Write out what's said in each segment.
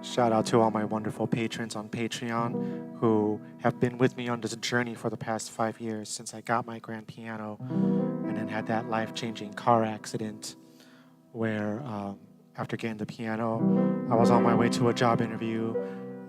Shout out to all my wonderful patrons on Patreon who have been with me on this journey for the past 5 years since I got my grand piano and then had that life-changing car accident where after getting the piano, I was on my way to a job interview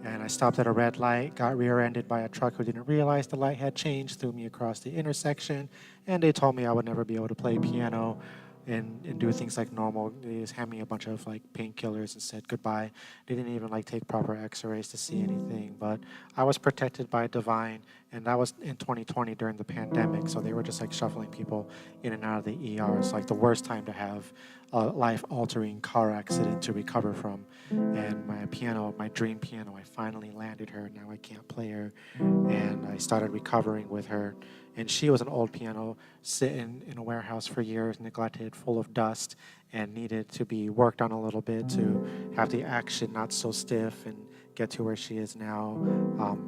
and I stopped at a red light, got rear-ended by a truck who didn't realize the light had changed, threw me across the intersection, and they told me I would never be able to play piano and do things like normal. They just handed me a bunch of like painkillers and said goodbye. They didn't even like take proper x-rays to see anything, but I was protected by Divine, and that was in 2020 during the pandemic, so they were just like shuffling people in and out of the ER. It's like the worst time to have a life-altering car accident to recover from. And my piano, my dream piano, I finally landed her. Now I can't play her, and I started recovering with her. And she was an old piano sitting in a warehouse for years, neglected, full of dust, and needed to be worked on a little bit to have the action not so stiff and get to where she is now.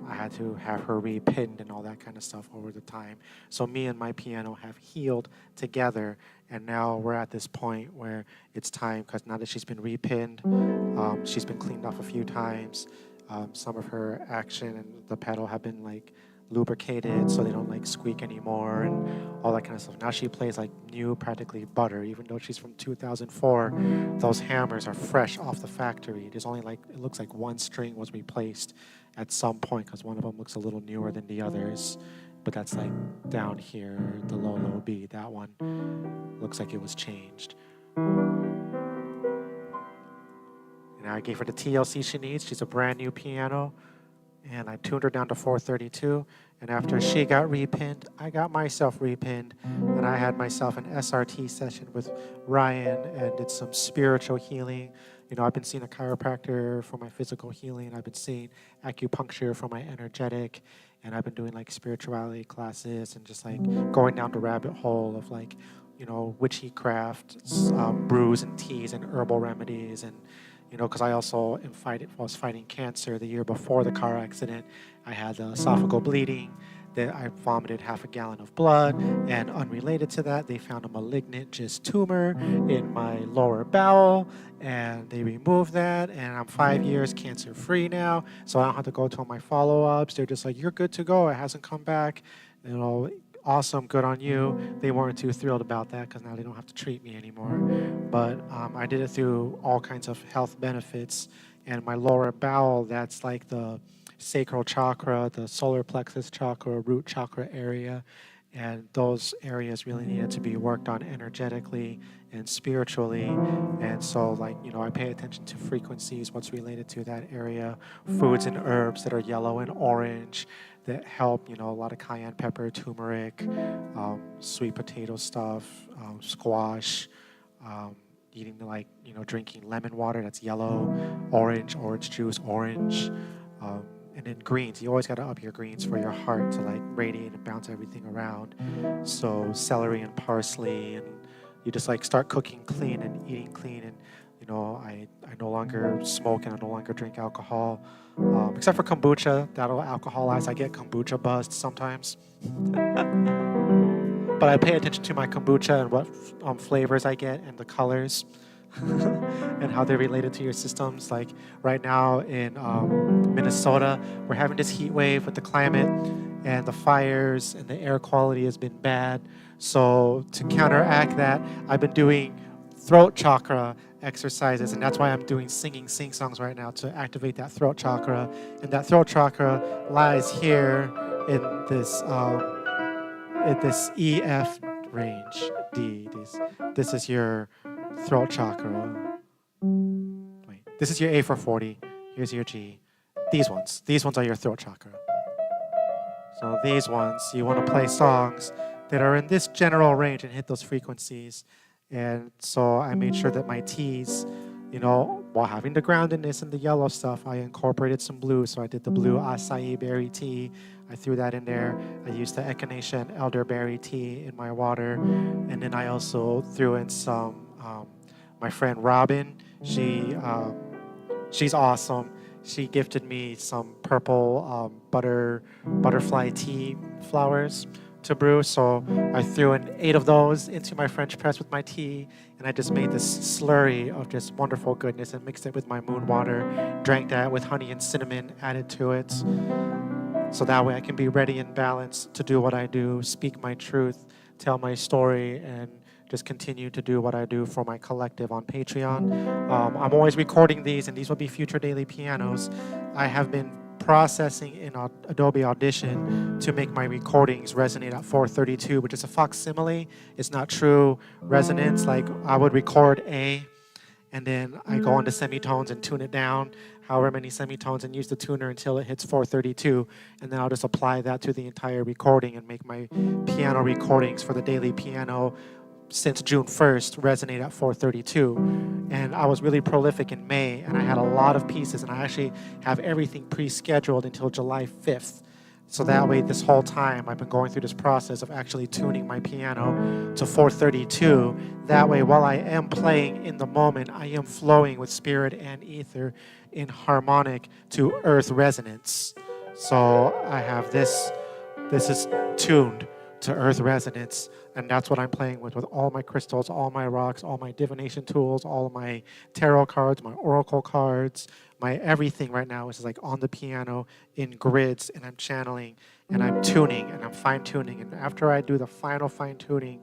I had to have her repinned and all that kind of stuff over the time. So me and my piano have healed together, and now we're at this point where it's time, because now that she's been repinned, she's been cleaned off a few times. Some of her action and the pedal have been like lubricated so they don't like squeak anymore and all that kind of stuff. Now she plays like new, practically butter, even though she's from 2004. Those hammers are fresh off the factory. There's only like, it looks like one string was replaced at some point because one of them looks a little newer than the others, but that's like down here, the low B. That one looks like it was changed. And I gave her the TLC she needs. She's a brand new piano. And I tuned her down to 432. And after she got repinned, I got myself repinned. And I had myself an SRT session with Ryan and did some spiritual healing. You know, I've been seeing a chiropractor for my physical healing. I've been seeing acupuncture for my energetic. And I've been doing like spirituality classes and just like going down the rabbit hole of like, you know, witchy crafts, brews and teas and herbal remedies. And you know, because I also was fighting cancer the year before the car accident. I had esophageal bleeding. That I vomited half a gallon of blood, and unrelated to that, they found a malignant GIST tumor in my lower bowel, and they removed that, and I'm 5 years cancer-free now, so I don't have to go to all my follow-ups. They're just like, you're good to go. It hasn't come back. You know, awesome, good on you. They weren't too thrilled about that because now they don't have to treat me anymore. But I did it through all kinds of health benefits. And my lower bowel, that's like the sacral chakra, the solar plexus chakra, root chakra area. And those areas really needed to be worked on energetically and spiritually. And so, like, you know, I pay attention to frequencies, what's related to that area, foods and herbs that are yellow and orange that help, you know, a lot of cayenne pepper, turmeric, sweet potato stuff, squash, eating like, you know, drinking lemon water that's yellow, orange juice, orange, and then greens. You always got to up your greens for your heart to like radiate and bounce everything around. So celery and parsley, and you just like start cooking clean and eating clean. And you know, I no longer smoke and I no longer drink alcohol, except for kombucha. That'll alcoholize. I get kombucha buzzed sometimes. But I pay attention to my kombucha and what flavors I get and the colors and how they're related to your systems. Like right now in Minnesota, we're having this heat wave with the climate, and the fires and the air quality has been bad. So to counteract that, I've been doing throat chakra exercises, and that's why I'm doing singing sing-songs right now to activate that throat chakra. And that throat chakra lies here in this EF range, D. This is your throat chakra. Wait, this is your A for 40. Here's your G. These ones are your throat chakra. So these ones, you want to play songs that are in this general range and hit those frequencies. And so I made sure that my teas, you know, while having the groundedness and the yellow stuff, I incorporated some blue. So I did the blue acai berry tea. I threw that in there. I used the echinacea and elderberry tea in my water. And then I also threw in some, my friend Robin, she's awesome. She gifted me some purple butterfly tea flowers to brew, so I threw in 8 of those into my French press with my tea, and I just made this slurry of just wonderful goodness and mixed it with my moon water, drank that with honey and cinnamon added to it, so that way I can be ready and balanced to do what I do, speak my truth, tell my story, and just continue to do what I do for my collective on Patreon. I'm always recording these, and these will be future daily pianos. I have been processing in Adobe Audition to make my recordings resonate at 432, which is a facsimile. It's not true resonance. Like I would record A, and then I go into semitones and tune it down, however many semitones, and use the tuner until it hits 432, and then I'll just apply that to the entire recording and make my piano recordings for the daily piano since June 1st resonate at 432. And I was really prolific in May, and I had a lot of pieces, and I actually have everything pre-scheduled until July 5th. So that way, this whole time, I've been going through this process of actually tuning my piano to 432. That way, while I am playing in the moment, I am flowing with spirit and ether in harmonic to earth resonance. So I have this is tuned to earth resonance, and that's what I'm playing with all my crystals, all my rocks, all my divination tools, all of my tarot cards, my oracle cards, my everything right now is like on the piano in grids, and I'm channeling and I'm tuning and I'm fine-tuning, and after I do the final fine-tuning,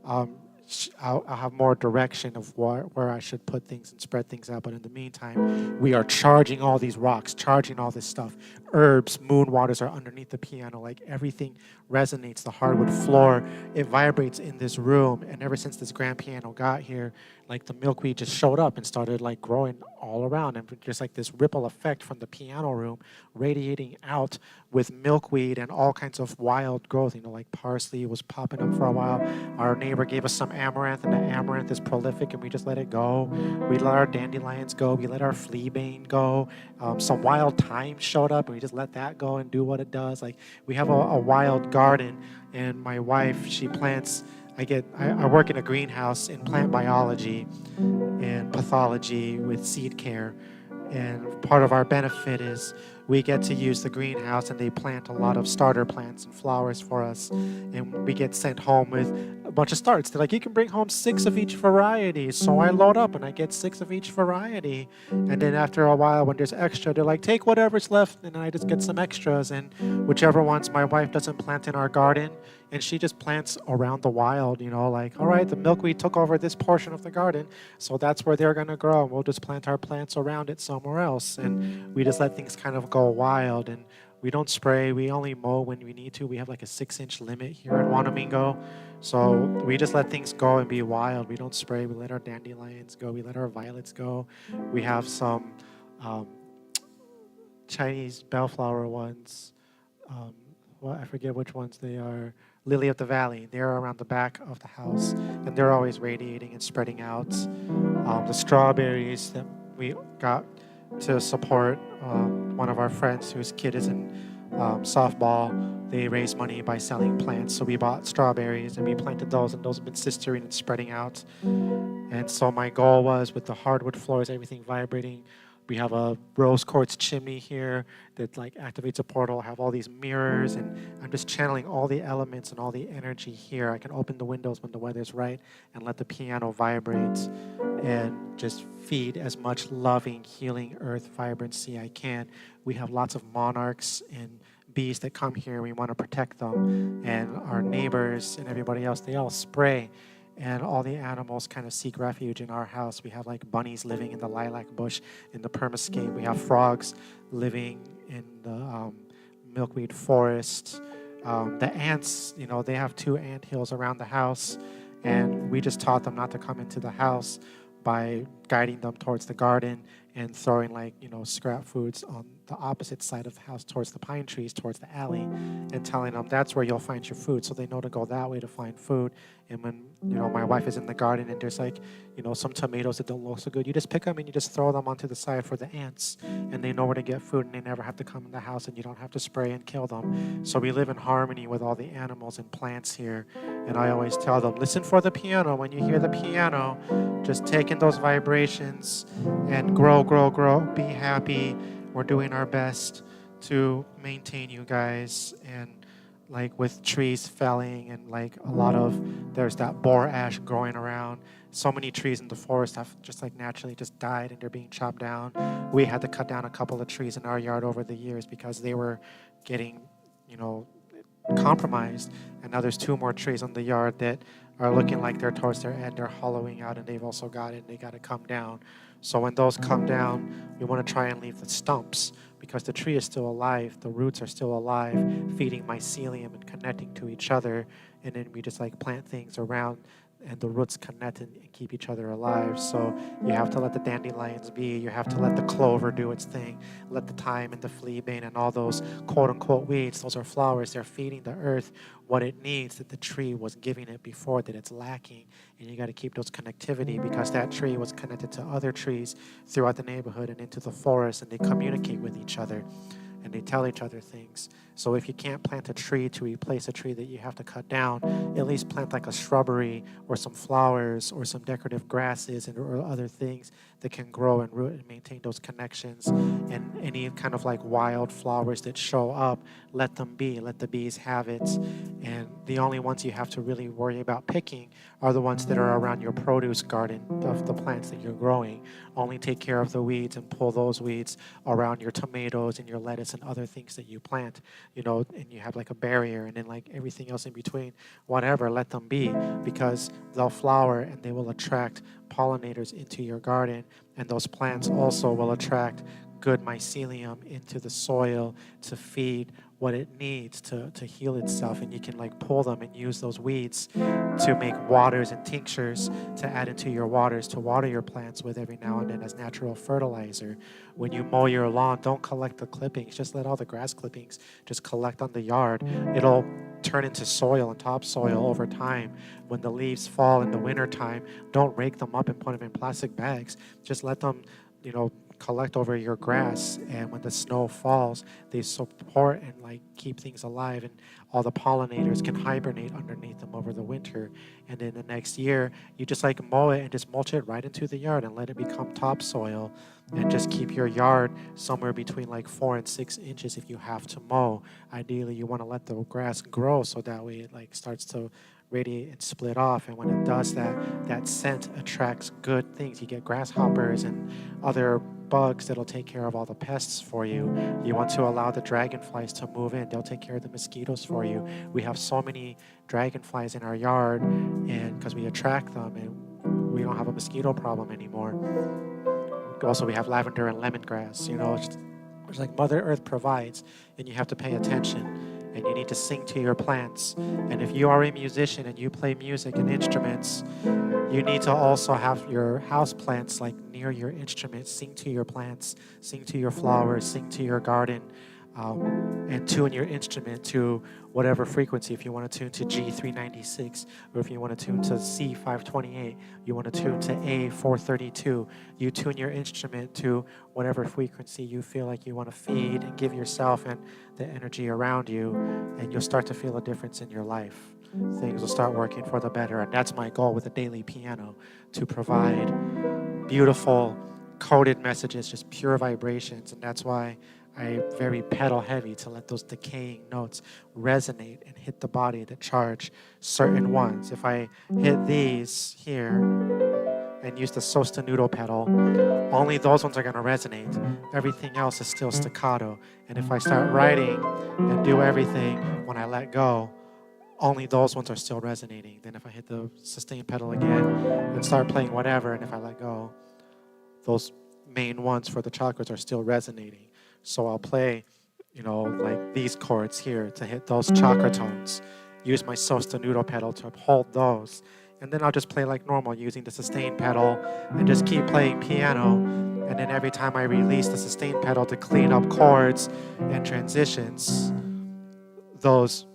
I'll have more direction of where I should put things and spread things out. But in the meantime, we are charging all these rocks, charging all this stuff. Herbs, moon waters are underneath the piano. Like everything resonates. The hardwood floor, it vibrates in this room. And ever since this grand piano got here, like the milkweed just showed up and started like growing all around. And just like this ripple effect from the piano room radiating out with milkweed and all kinds of wild growth. You know, like parsley was popping up for a while. Our neighbor gave us some amaranth, and the amaranth is prolific, and we just let it go. We let our dandelions go. We let our fleabane go. Some wild thyme showed up, and we just let that go and do what it does. Like we have a wild garden, and my wife, she plants. I work in a greenhouse in plant biology and pathology with seed care. And part of our benefit is we get to use the greenhouse, and they plant a lot of starter plants and flowers for us. And we get sent home with a bunch of starts. They're like, you can bring home 6 of each variety. So I load up and I get 6 of each variety. And then after a while, when there's extra, they're like, take whatever's left. And I just get some extras. And whichever ones my wife doesn't plant in our garden, and she just plants around the wild, you know, like, all right, the milkweed took over this portion of the garden, so that's where they're going to grow. And we'll just plant our plants around it somewhere else. And we just let things kind of go wild. And we don't spray. We only mow when we need to. We have like a 6-inch limit here in Wanamingo. So we just let things go and be wild. We don't spray. We let our dandelions go. We let our violets go. We have some Chinese bellflower ones. I forget which ones they are. Lily of the Valley. They're around the back of the house, and they're always radiating and spreading out. The strawberries that we got to support one of our friends whose kid is in softball. They raise money by selling plants, so we bought strawberries and we planted those, and those have been sistering and spreading out. And so my goal was, with the hardwood floors, everything vibrating. We have a rose quartz chimney here that like activates a portal. I have all these mirrors, and I'm just channeling all the elements and all the energy here. I can open the windows when the weather's right and let the piano vibrate and just feed as much loving, healing earth vibrancy I can. We have lots of monarchs and bees that come here. We want to protect them. And our neighbors and everybody else, they all spray. And all the animals kind of seek refuge in our house. We have like bunnies living in the lilac bush in the permascape. We have frogs living in the milkweed forest. The ants, you know, they have 2 ant hills around the house. And we just taught them not to come into the house by guiding them towards the garden and throwing like, you know, scrap foods on the opposite side of the house towards the pine trees, towards the alley, and telling them that's where you'll find your food. So they know to go that way to find food. And when, you know, my wife is in the garden and there's like, you know, some tomatoes that don't look so good, you just pick them and you just throw them onto the side for the ants, and they know where to get food, and they never have to come in the house, and you don't have to spray and kill them. So we live in harmony with all the animals and plants here. And I always tell them, listen for the piano. When you hear the piano, just take in those vibrations and grow, grow, grow, be happy. We're doing our best to maintain you guys, and like with trees felling and like a lot of, there's that boar ash growing around. So many trees in the forest have just like naturally just died and they're being chopped down. We had to cut down a couple of trees in our yard over the years because they were getting, compromised. And now there's 2 more trees on the yard that are looking like they're towards their end. They're hollowing out and they've also got it and they got to come down. So when those come down, we want to try and leave the stumps because the tree is still alive. The roots are still alive, feeding mycelium and connecting to each other. And then we just like plant things around and the roots connect and keep each other alive. So you have to let the dandelions be. You have to let the clover do its thing. Let the thyme and the fleabane and all those quote-unquote weeds, those are flowers. They're feeding the earth what it needs that the tree was giving it before that it's lacking. And you got to keep those connectivity because that tree was connected to other trees throughout the neighborhood and into the forest, and they communicate with each other and they tell each other things. So if you can't plant a tree to replace a tree that you have to cut down, at least plant like a shrubbery or some flowers or some decorative grasses or other things that can grow and root and maintain those connections. And any kind of like wild flowers that show up, let them be, let the bees have it. And the only ones you have to really worry about picking are the ones that are around your produce garden of the plants that you're growing. Only take care of the weeds and pull those weeds around your tomatoes and your lettuce and other things that you plant, and you have like a barrier, and then like everything else in between, whatever, let them be, because they'll flower and they will attract pollinators into your garden, and those plants also will attract good mycelium into the soil to feed what it needs to heal itself. And you can like pull them and use those weeds to make waters and tinctures to add into your waters to water your plants with every now and then as natural fertilizer. When you mow your lawn, don't collect the clippings. Just let all the grass clippings just collect on the yard. It'll turn into soil and topsoil over time. When the leaves fall in the wintertime, don't rake them up and put them in plastic bags. Just let them, collect over your grass, and when the snow falls, they support and like keep things alive, and all the pollinators can hibernate underneath them over the winter. And then the next year, you just like mow it and just mulch it right into the yard and let it become topsoil, and just keep your yard somewhere between like 4 and 6 inches if you have to mow. Ideally, you want to let the grass grow so that way it like starts to radiate and split off, and when it does that scent attracts good things. You get grasshoppers and other bugs that'll take care of all the pests for you. You want to allow the dragonflies to move in. They'll take care of the mosquitoes for you. We have so many dragonflies in our yard, and because we attract them, and we don't have a mosquito problem anymore. Also, we have lavender and lemongrass. It's like Mother Earth provides, and you have to pay attention. And you need to sing to your plants. And if you are a musician and you play music and instruments, you need to also have your house plants like near your instruments. Sing to your plants, sing to your flowers, sing to your garden, and tune your instrument to whatever frequency. If you want to tune to G396, or if you want to tune to C528, you want to tune to A432, you tune your instrument to whatever frequency you feel like you want to feed and give yourself and the energy around you, and you'll start to feel a difference in your life. Things will start working for the better, and that's my goal with the daily piano, to provide beautiful coded messages, just pure vibrations. And that's why I very pedal heavy, to let those decaying notes resonate and hit the body that charge certain ones. If I hit these here and use the sostenuto pedal, only those ones are going to resonate. Everything else is still staccato. And if I start writing and do everything, when I let go, only those ones are still resonating. Then if I hit the sustain pedal again and start playing whatever, and if I let go, those main ones for the chakras are still resonating. So I'll play, like these chords here to hit those chakra tones. Use my sostenuto pedal to hold those. And then I'll just play like normal using the sustain pedal and just keep playing piano. And then every time I release the sustain pedal to clean up chords and transitions, those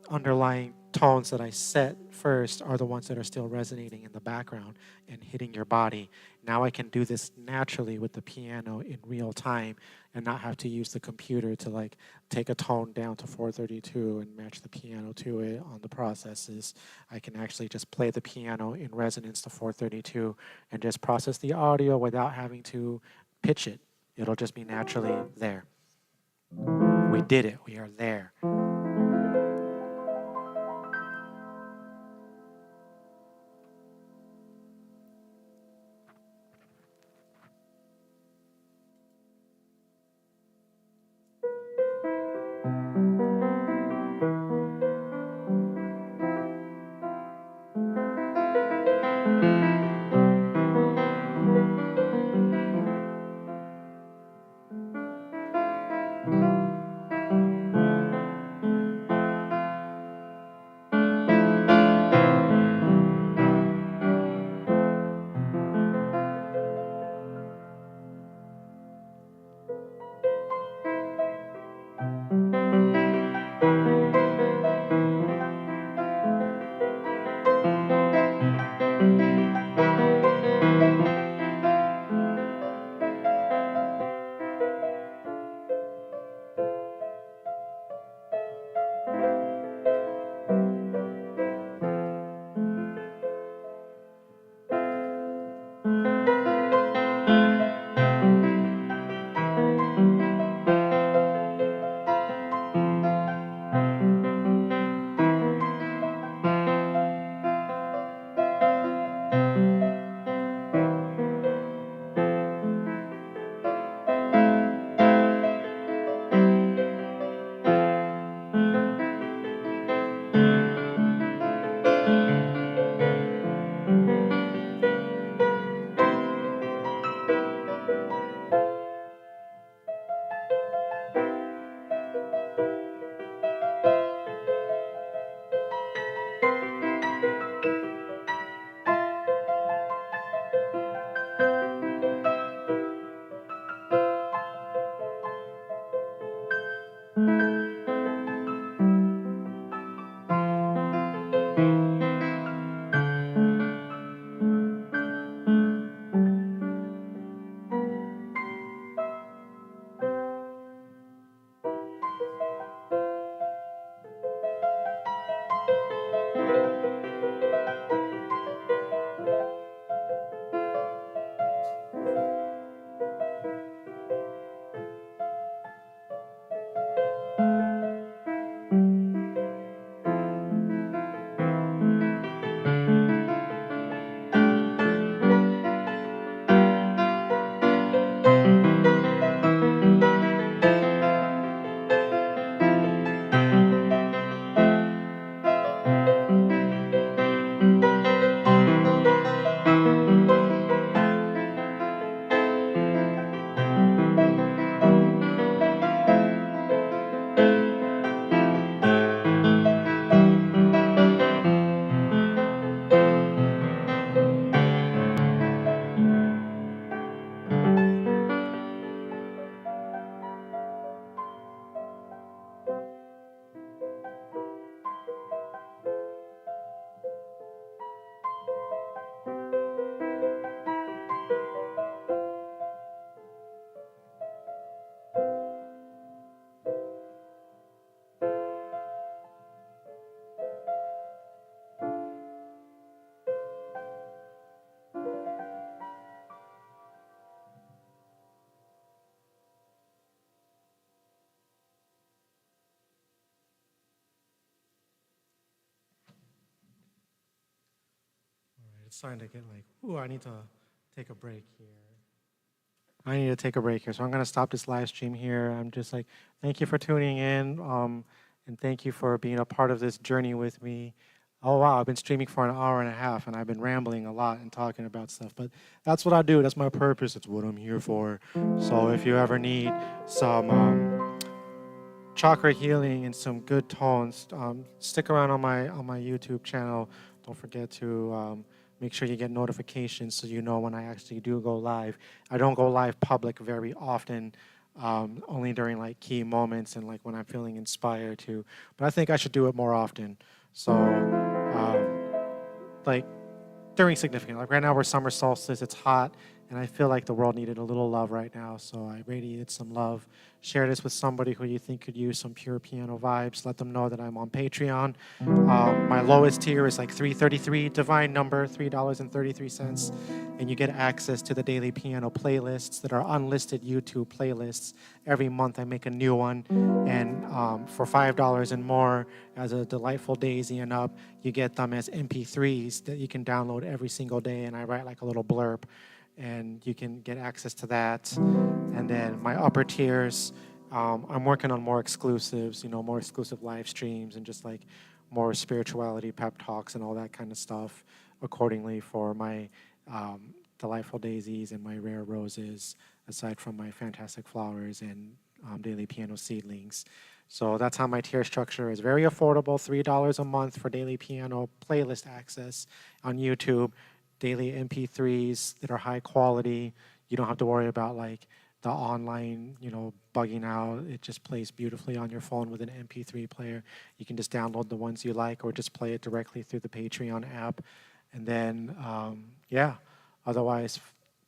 underlying tones that I set first are the ones that are still resonating in the background and hitting your body. Now I can do this naturally with the piano in real time and not have to use the computer to like take a tone down to 432 and match the piano to it on the processes. I can actually just play the piano in resonance to 432 and just process the audio without having to pitch it. It'll just be naturally there. We did it. We are there. starting to get like, ooh, I need to take a break here. I need to take a break here. So I'm going to stop this live stream here. I'm just like, thank you for tuning in. And thank you for being a part of this journey with me. Oh, wow, I've been streaming for an hour and a half, and I've been rambling a lot and talking about stuff. But that's what I do. That's my purpose. It's what I'm here for. So if you ever need some chakra healing and some good tones, stick around on my YouTube channel. Don't forget to make sure you get notifications so you know when I actually do go live. I don't go live public very often, only during like key moments and like when I'm feeling inspired to. But I think I should do it more often. So, like during significant, like right now we're summer solstice, it's hot, and I feel like the world needed a little love right now, so I radiated some love. Share this with somebody who you think could use some pure piano vibes. Let them know that I'm on Patreon. My lowest tier is like $3.33, divine number, $3.33, and you get access to the daily piano playlists that are unlisted YouTube playlists. Every month I make a new one, and for $5 and more, as a delightful daisy and up, you get them as MP3s that you can download every single day, and I write like a little blurb, and you can get access to that. And then my upper tiers, I'm working on more exclusives, more exclusive live streams and just like more spirituality, pep talks, and all that kind of stuff accordingly for my delightful daisies and my rare roses, aside from my fantastic flowers and daily piano seedlings. So that's how my tier structure is. Very affordable, $3 a month for daily piano playlist access on YouTube, daily MP3s that are high quality. You don't have to worry about like the online, bugging out. It just plays beautifully on your phone with an MP3 player. You can just download the ones you like or just play it directly through the Patreon app. And then, otherwise,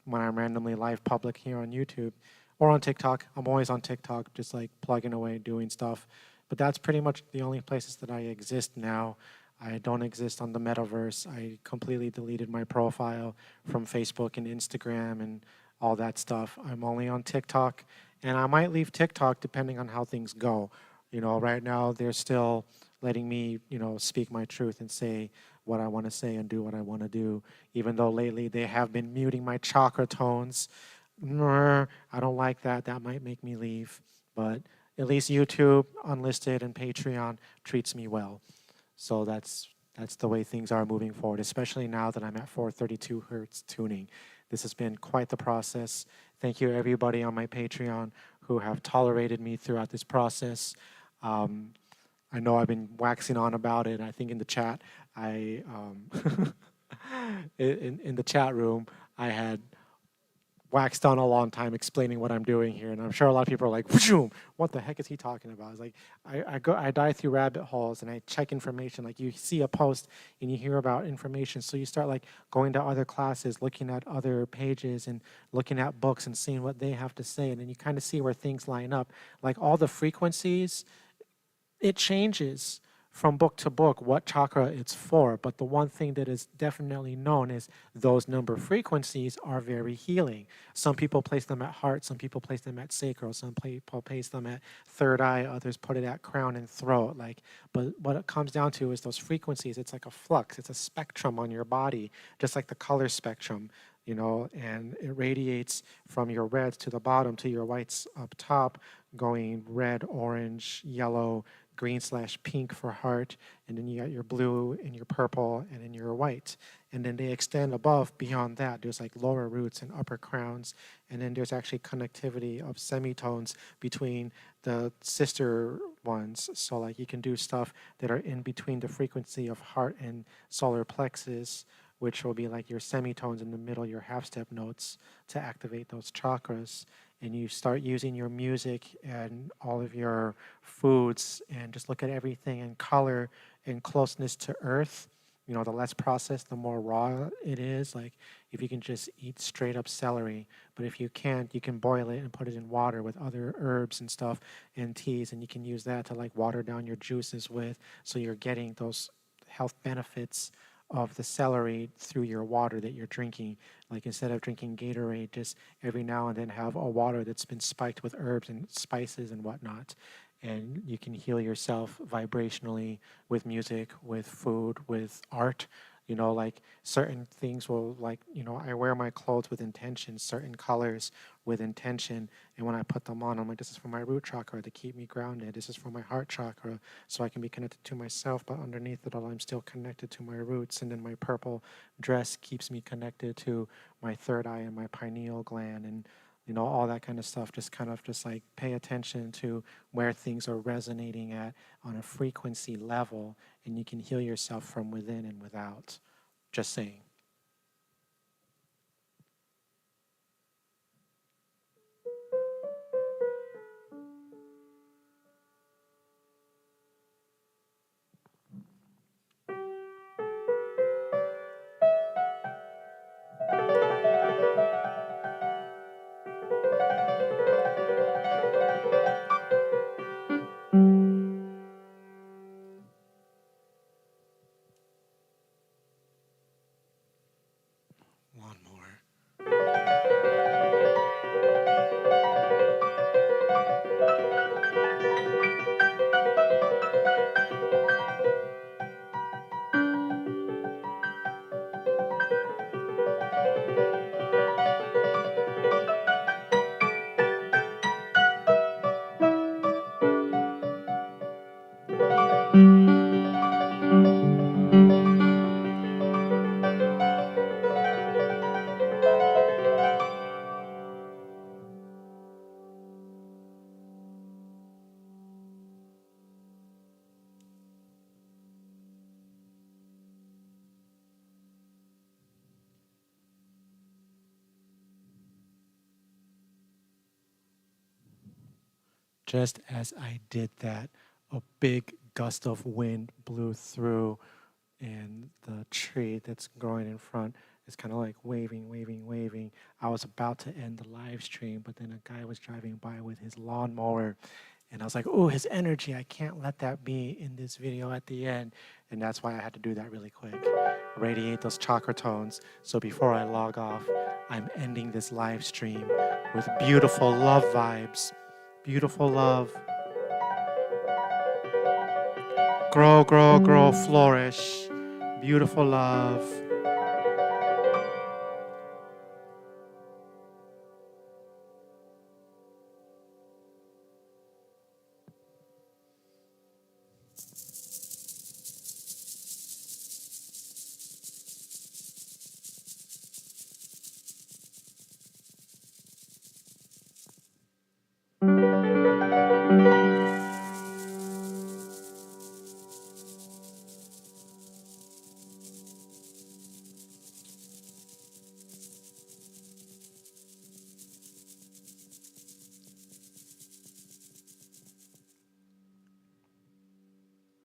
when I'm randomly live public here on YouTube or on TikTok, I'm always on TikTok, just like plugging away, doing stuff. But that's pretty much the only places that I exist now. I don't exist on the metaverse. I completely deleted my profile from Facebook and Instagram and all that stuff. I'm only on TikTok, and I might leave TikTok depending on how things go. Right now they're still letting me, speak my truth and say what I want to say and do what I want to do, even though lately they have been muting my chakra tones. I don't like that. That might make me leave. But at least YouTube, Unlisted, and Patreon treats me well. So that's the way things are moving forward, especially now that I'm at 432 hertz tuning. This has been quite the process. Thank you everybody on my Patreon who have tolerated me throughout this process. I know I've been waxing on about it. I think in the chat, in the chat room, I had waxed on a long time explaining what I'm doing here, and I'm sure a lot of people are like, what the heck is he talking about? It's like I dive through rabbit holes and I check information. Like you see a post and you hear about information, so you start like going to other classes, looking at other pages and looking at books and seeing what they have to say, and then you kind of see where things line up. Like all the frequencies, it changes from book to book what chakra it's for, but the one thing that is definitely known is those number frequencies are very healing. Some people place them at heart, some people place them at sacral, some people place them at third eye, others put it at crown and throat. But what it comes down to is those frequencies. It's like a flux, it's a spectrum on your body, just like the color spectrum, and it radiates from your reds to the bottom to your whites up top, going red, orange, yellow, green/pink for heart, and then you got your blue and your purple and then your white. And then they extend above beyond that. There's like lower roots and upper crowns, and then there's actually connectivity of semitones between the sister ones. So like you can do stuff that are in between the frequency of heart and solar plexus, which will be like your semitones in the middle, your half-step notes to activate those chakras. And you start using your music and all of your foods and just look at everything in color and closeness to earth. The less processed, the more raw it is. Like if you can just eat straight up celery, but if you can't, you can boil it and put it in water with other herbs and stuff and teas, and you can use that to like water down your juices with, so you're getting those health benefits of the celery through your water that you're drinking. Like instead of drinking Gatorade, just every now and then have a water that's been spiked with herbs and spices and whatnot. And you can heal yourself vibrationally with music, with food, with art. You know, like certain things will, like, you know, I wear my clothes with intention, certain colors with intention. And when I put them on, I'm like, this is for my root chakra to keep me grounded. This is for my heart chakra so I can be connected to myself. But underneath it all, I'm still connected to my roots. And then my purple dress keeps me connected to my third eye and my pineal gland. And you know, all that kind of stuff. Just kind of just like pay attention to where things are resonating at on a frequency level, and you can heal yourself from within and without. Just saying. One more. Just as I did that, a big gust of wind blew through, and the tree that's growing in front is kind of like waving, waving, waving. I was about to end the live stream, but then a guy was driving by with his lawnmower, and I was like, oh, his energy, I can't let that be in this video at the end. And that's why I had to do that really quick. Radiate those chakra tones. So before I log off, I'm ending this live stream with beautiful love vibes. Beautiful love. Grow, grow, grow, flourish. Beautiful love.